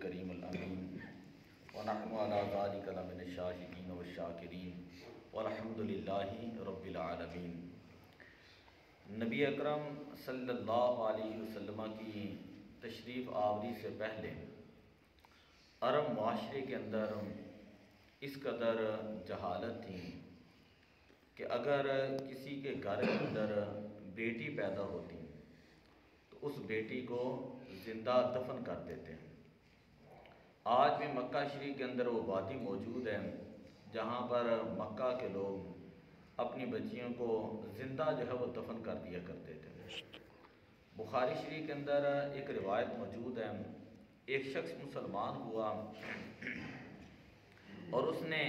الکریم الامین ونحن علی ذلک لمن الشاہدین والشاکرین والحمد للہ رب العالمین۔ نبی اکرم صلی اللہ علیہ وسلم کی تشریف آوری سے پہلے عرب معاشرے کے اندر اس قدر جہالت تھی کہ اگر کسی کے گھر کے اندر بیٹی پیدا ہوتی تو اس بیٹی کو زندہ دفن کر دیتے ہیں۔ آج بھی مکہ شریف کے اندر وہ وادی موجود ہے جہاں پر مکہ کے لوگ اپنی بچیوں کو زندہ جو ہے وہ دفن کر دیا کرتے تھے۔ بخاری شریف کے اندر ایک روایت موجود ہے، ایک شخص مسلمان ہوا اور اس نے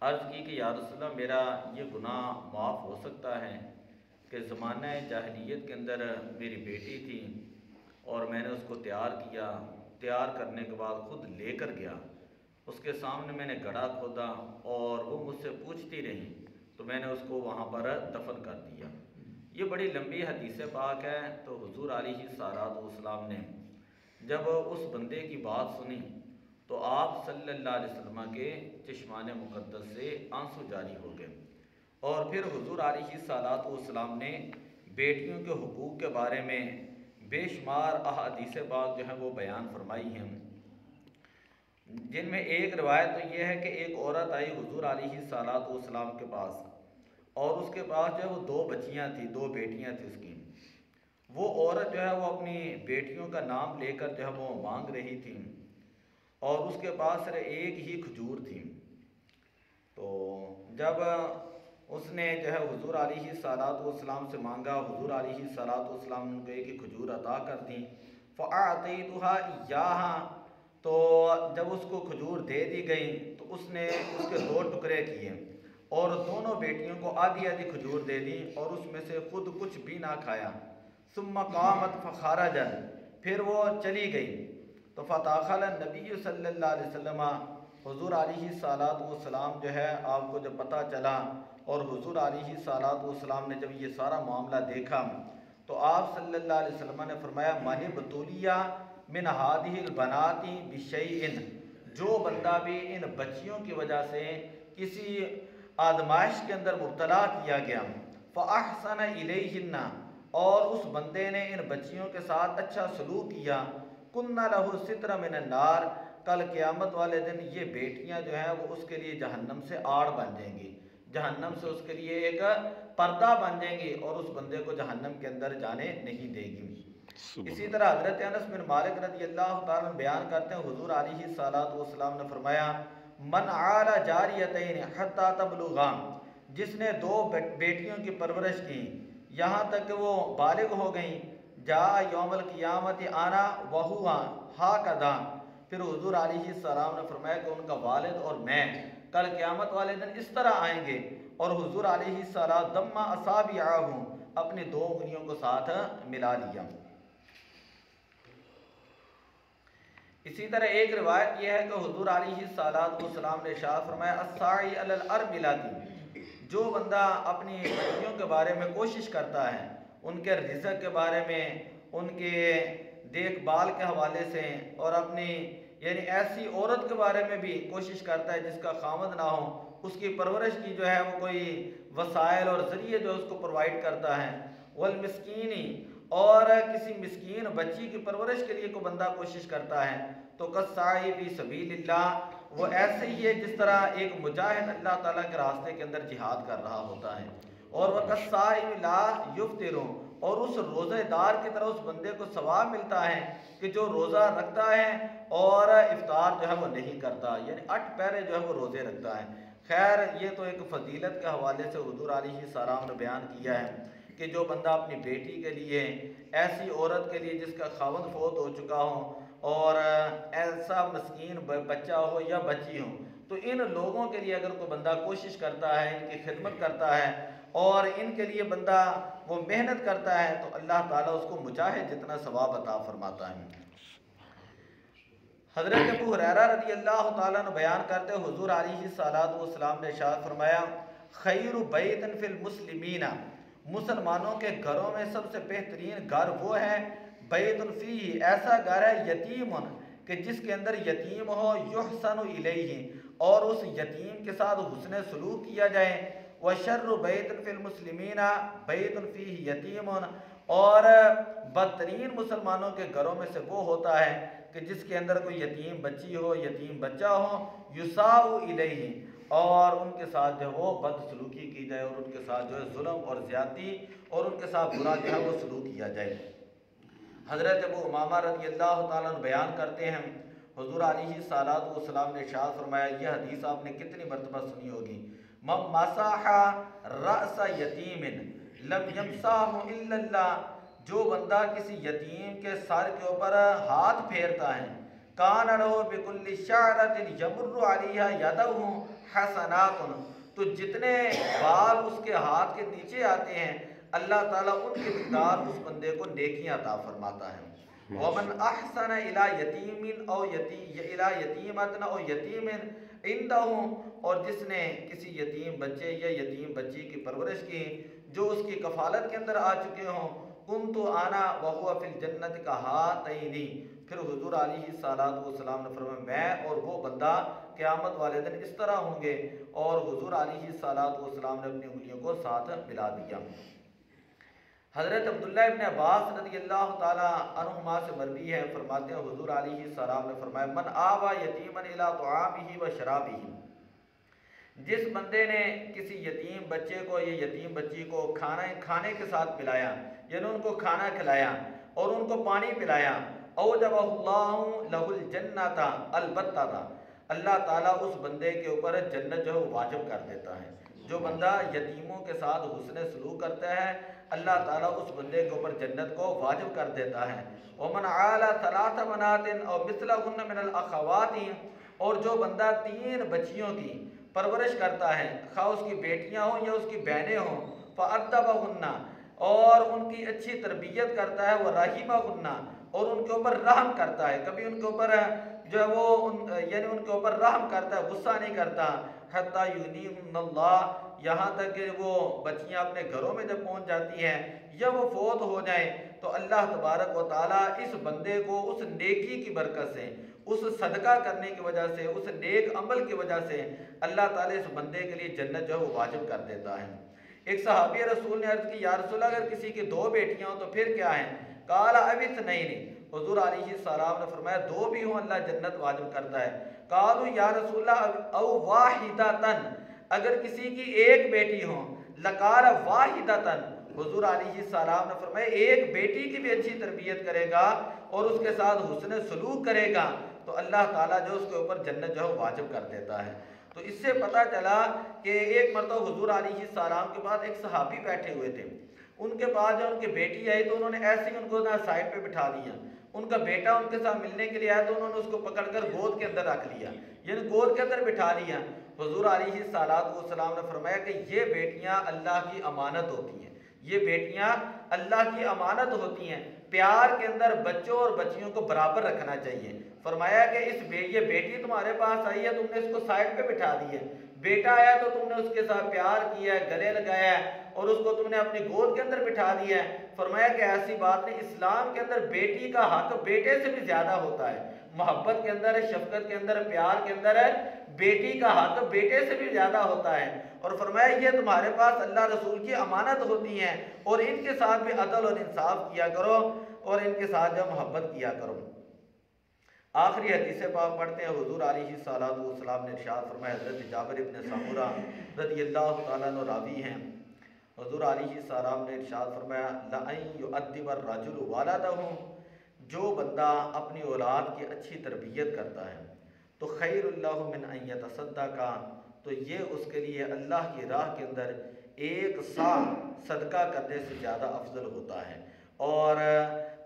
عرض کی کہ یا رسول اللہ میرا یہ گناہ معاف ہو سکتا ہے کہ زمانہ جاہلیت کے اندر میری بیٹی تھی اور میں نے اس کو تیار کرنے کے بعد خود لے کر گیا، اس کے سامنے میں نے گڑھا کھودا اور وہ مجھ سے پوچھتی رہی تو میں نے اس کو وہاں پر دفن کر دیا۔ یہ بڑی لمبی حدیث پاک ہے۔ تو حضور علیہ الصلوۃ والسلام نے جب اس بندے کی بات سنی تو آپ صلی اللہ علیہ وسلم کے چشمان مقدس سے آنسو جاری ہو گئے، اور پھر حضور علیہ الصلوۃ والسلام نے بیٹیوں کے حقوق کے بارے میں بے شمار احادیث پاک جو ہیں وہ بیان فرمائی ہیں، جن میں ایک روایت تو یہ ہے کہ ایک عورت آئی حضور علیہ الصلوۃ والسلام کے پاس اور اس کے پاس جو ہے وہ 2 بچیاں تھیں، 2 بیٹیاں تھیں اس کی۔ وہ عورت جو ہے وہ اپنی بیٹیوں کا نام لے کر جو ہے وہ مانگ رہی تھی اور اس کے پاس صرف ایک ہی کھجور تھی۔ تو جب اس نے جو ہے حضور علیہ الصلوۃ والسلام سے مانگا، حضور علیہ الصلوۃ والسلام نے کہا کہ کھجور عطا کر دیں، فَأَعْطَيْتُهَا إِيَّاهَا، تو جب اس کو کھجور دے دی گئی تو اس نے اس کے 2 ٹکڑے کیے اور دونوں بیٹیوں کو آدھی آدھی کھجور دے دی اور اس میں سے خود کچھ بھی نہ کھایا۔ ثم قامت فخرجت، پھر وہ چلی گئی تو فدخل النبی صلی اللہ علیہ وسلم، حضور علیہ الصلوۃ والسلام جو ہے آپ کو جب پتہ چلا اور حضور علیہ الصلوۃ والسلام نے جب یہ سارا معاملہ دیکھا تو آپ صلی اللہ علیہ وسلم نے فرمایا من ابتلی من هذه البنات بشیء، جو بندہ بھی ان بچیوں کی وجہ سے کسی آزمائش کے اندر مبتلا کیا گیا، فاحسن الیہن، اور اس بندے نے ان بچیوں کے ساتھ اچھا سلوک کیا، کن لہ ستر من النار، کل قیامت والے دن یہ بیٹیاں جو ہیں وہ اس کے لیے جہنم سے آڑ بن جائیں گی، جہنم سے اس کے لیے ایک پردہ بن جائیں گی اور اس بندے کو جہنم کے اندر جانے نہیں دے گی۔ اسی طرح حضرت انس بن مالک رضی اللہ تعالیٰ عنہ بیان کرتے ہیں حضور علیہ الصلوۃ والسلام نے فرمایا من عال جاریتین حتی تبلغا، جس نے 2 بیٹیوں کی پرورش کی یہاں تک کہ وہ بالغ ہو گئیں، جاء یوم القیامت انا وہو ہاکذا، پھر حضور علیہ السلام نے فرمایا کہ ان کا والد اور میں کل قیامت والے دن اس طرح آئیں گے، اور حضور علیہ السلام ضم اصابعہ، اپنی 2 انگلیوں کو ساتھ ملا لیا۔ اسی طرح ایک روایت یہ ہے کہ حضور علیہ الصلوۃ والسلام نے ارشاد فرمایا الساعی علی الارملۃ، جو بندہ اپنی بچیوں کے بارے میں کوشش کرتا ہے، ان کے رزق کے بارے میں، ان کے دیکھ بھال کے حوالے سے، اور اپنی یعنی ایسی عورت کے بارے میں بھی کوشش کرتا ہے جس کا خاوند نہ ہو، اس کی پرورش کی جو ہے وہ کوئی وسائل اور ذریعے جو اس کو پرووائڈ کرتا ہے، والمسکینی، اور کسی مسکین بچی کی پرورش کے لیے کوئی بندہ کوشش کرتا ہے، تو کالساعی فی سبیل اللہ، وہ ایسے ہی ہے جس طرح ایک مجاہد اللہ تعالیٰ کے راستے کے اندر جہاد کر رہا ہوتا ہے، اور وہ کالصائم لا یفطر، اور اس روزہ دار کی طرح اس بندے کو ثواب ملتا ہے کہ جو روزہ رکھتا ہے اور افطار جو ہے وہ نہیں کرتا، یعنی 8 پہرے جو ہے وہ روزے رکھتا ہے۔ خیر یہ تو ایک فضیلت کے حوالے سے حضور علیہ السلام نے بیان کیا ہے کہ جو بندہ اپنی بیٹی کے لیے، ایسی عورت کے لیے جس کا خاوند فوت ہو چکا ہو اور ایسا مسکین بچہ ہو یا بچی ہو، تو ان لوگوں کے لیے اگر کوئی بندہ کوشش کرتا ہے، ان کی خدمت کرتا ہے اور ان کے لیے بندہ وہ محنت کرتا ہے تو اللہ تعالیٰ اس کو مجاہد جتنا ثواب عطا فرماتا ہے۔ حضرت ابو ہریرہ رضی اللہ تعالیٰ نے بیان کرتے حضور علیہ الصلوۃ والسلام نے ارشاد فرمایا خیر بیت فی المسلمین، مسلمانوں کے گھروں میں سب سے بہترین گھر وہ ہے بیت فیہ، ایسا گھر ہے یتیم کہ جس کے اندر یتیم ہو یحسن الیہ، اور اس یتیم کے ساتھ حسن سلوک کیا جائے۔ وشر بیت فی المسلمین بیت فیہ یتیم، اور بدترین مسلمانوں کے گھروں میں سے وہ ہوتا ہے کہ جس کے اندر کوئی یتیم بچی ہو، یتیم بچہ ہو، یساء الیہ، اور ان کے ساتھ جو وہ بد سلوکی کی جائے، اور ان کے ساتھ جو ہے ظلم اور زیادتی اور ان کے ساتھ برا جو ہے وہ سلوک کیا جائے۔ حضرت ابو امامہ رضی اللہ تعالیٰ عنہ بیان کرتے ہیں، حضور علیہ الصلوۃ والسلام نے ارشاد فرمایا، یہ حدیث آپ نے کتنی مرتبہ سنی ہوگی، من مسح رأس یتیم لم یمسح الا اللہ، جو بندہ کسی یتیم کے سر کے اوپر ہاتھ پھیرتا ہے، کان لہ بکل شعرۃ یمر علیہا یدہ حسنات، تو جتنے بال اس کے ہاتھ کے نیچے آتے ہیں اللہ تعالیٰ ان کی مقدار اس بندے کو نیکیاں عطا فرماتا ہے۔ ومن احسن الی یتیم او یتیمۃ او یتیم عندہ، اور جس نے کسی یتیم بچے یا یتیم بچی کی پرورش کی جو اس کی کفالت کے اندر آ چکے ہوں، کنت انا وہو فی الجنۃ کہاتین، پھر حضور علیہ الصلوۃ والسلام نے فرمایا میں اور وہ بندہ قیامت والے دن اس طرح ہوں گے، اور حضور علیہ الصلوۃ والسلام نے اپنی انگلیوں کو ساتھ ملا دیا۔ حضرت عبداللہ ابن عباس رضی اللہ تعالی عنہما سے مروی ہے، فرماتے ہیں حضور علیہ السلام نے فرمایا، من آوى یتیما الی طعامہ و شرابہ، جس بندے نے کسی یتیم بچے کو یا یتیم بچی کو کھانے کے ساتھ پلایا، یعنی ان کو کھانا کھلایا اور ان کو پانی پلایا، اوجب اللہ لہ الجنۃ البتہ، اللہ تعالیٰ اس بندے کے اوپر جنت جو ہے واجب کر دیتا ہے۔ جو بندہ یتیموں کے ساتھ حسن سلوک کرتا ہے اللہ تعالیٰ اس بندے کے اوپر جنت کو واجب کر دیتا ہے۔ ومن عال ثلاث بنات او مثلہن من الاخوات، اور جو بندہ 3 بچیوں کی پرورش کرتا ہے، خواہ اس کی بیٹیاں ہوں یا اس کی بہنیں ہوں، فأدبہن، اور ان کی اچھی تربیت کرتا ہے، ورحمہن، اور ان کے اوپر رحم کرتا ہے، کبھی ان کے اوپر جو ہے وہ یعنی ان کے اوپر رحم کرتا ہے، غصہ نہیں کرتا، حتی یغنیہن اللہ، یہاں تک کہ وہ بچیاں اپنے گھروں میں جب پہنچ جاتی ہیں یا وہ فوت ہو جائیں تو اللہ تبارک و تعالیٰ اس بندے کو اس نیکی کی برکت سے، اس صدقہ کرنے کی وجہ سے، اس نیک عمل کی وجہ سے اللہ تعالیٰ اس بندے کے لیے جنت جو ہے وہ واجب کر دیتا ہے۔ ایک صحابی رسول نے عرض کی، یا رسول اللہ اگر کسی کی 2 بیٹیاں ہوں تو پھر کیا ہیں؟ قال او اثنین، حضور علیہ السلام نے فرمایا 2 بھی ہوں اللہ جنت واجب کرتا ہے۔ قالوا یا رسول اللہ او واحدۃ، اگر کسی کی 1 بیٹی ہو، لقال واحدۃ، حضور علیہ السلام نے فرمایا 1 بیٹی کی بھی اچھی تربیت کرے گا اور اس کے ساتھ حسن سلوک کرے گا تو اللہ تعالیٰ جو اس کے اوپر جنت جو ہے واجب کر دیتا ہے۔ تو اس سے پتہ چلا کہ ایک مرتبہ حضور علیہ السلام کے پاس ایک صحابی بیٹھے ہوئے تھے، ان کے پاس جب ان کی بیٹی آئی تو انہوں نے ایسے ہی ان کو سائڈ پہ بٹھا دیا، ان کا بیٹا ان کے ساتھ ملنے کے لیے آیا تو انہوں نے اس کو پکڑ کر گود کے اندر رکھ لیا، یعنی گود کے اندر بٹھا لیا۔ حضور علیہ السلام نے فرمایا کہ یہ بیٹیاں اللہ کی امانت ہوتی ہیں، یہ بیٹیاں اللہ کی امانت ہوتی ہیں، پیار کے اندر بچوں اور بچیوں کو برابر رکھنا چاہیے۔ فرمایا کہ یہ بیٹی تمہارے پاس آئی ہے، تم نے اس کو سائڈ پہ بٹھا دی ہے، بیٹا آیا تو تم نے اس کے ساتھ پیار کیا ہے، گلے لگایا ہے اور اس کو تم نے اپنی گود کے اندر بٹھا دیا ہے۔ فرمایا کہ ایسی بات نہیں، اسلام کے اندر بیٹی کا حق بیٹے سے بھی زیادہ ہوتا ہے، محبت کے اندر، شفقت کے اندر، پیار کے اندر بیٹی کا حق بیٹے سے بھی زیادہ ہوتا ہے۔ اور فرمایا یہ تمہارے پاس اللہ رسول کی امانت ہوتی ہیں اور ان کے ساتھ بھی عدل اور انصاف کیا کرو اور ان کے ساتھ جو محبت کیا کرو۔ آخری حدیث پاک پڑھتے ہیں، حضور علیہ السلام نے ارشاد فرمایا، حضرت جابر بن سمورہ رضی اللہ تعالیٰ عنہ راوی ہیں، حضور علیہ السلام نے ارشاد فرمایا، لَأَن يُؤَدِّبَ الرَّجُلُ وَلَدَهُ، جو بندہ اپنی اولاد کی اچھی تربیت کرتا ہے تو خیر اللہ من ان یتصدق، تو یہ اس کے لیے اللہ کی راہ کے اندر 1 سا صدقہ کرنے سے زیادہ افضل ہوتا ہے۔ اور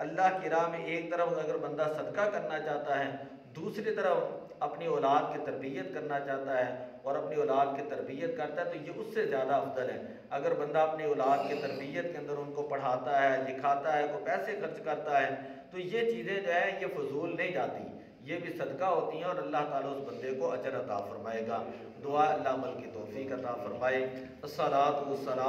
اللہ کی راہ میں ایک طرف اگر بندہ صدقہ کرنا چاہتا ہے، دوسری طرف اپنی اولاد کی تربیت کرنا چاہتا ہے اور اپنی اولاد کی تربیت کرتا ہے تو یہ اس سے زیادہ افضل ہے۔ اگر بندہ اپنی اولاد کی تربیت کے اندر ان کو پڑھاتا ہے، لکھاتا ہے، کوئی پیسے خرچ کرتا ہے تو یہ چیزیں جو ہیں یہ فضول نہیں جاتی، یہ بھی صدقہ ہوتی ہیں اور اللہ تعالیٰ اس بندے کو اجر عطا فرمائے گا۔ دعا اللہ عمل کی توفیق عطا فرمائے۔ الصلاۃ والسلام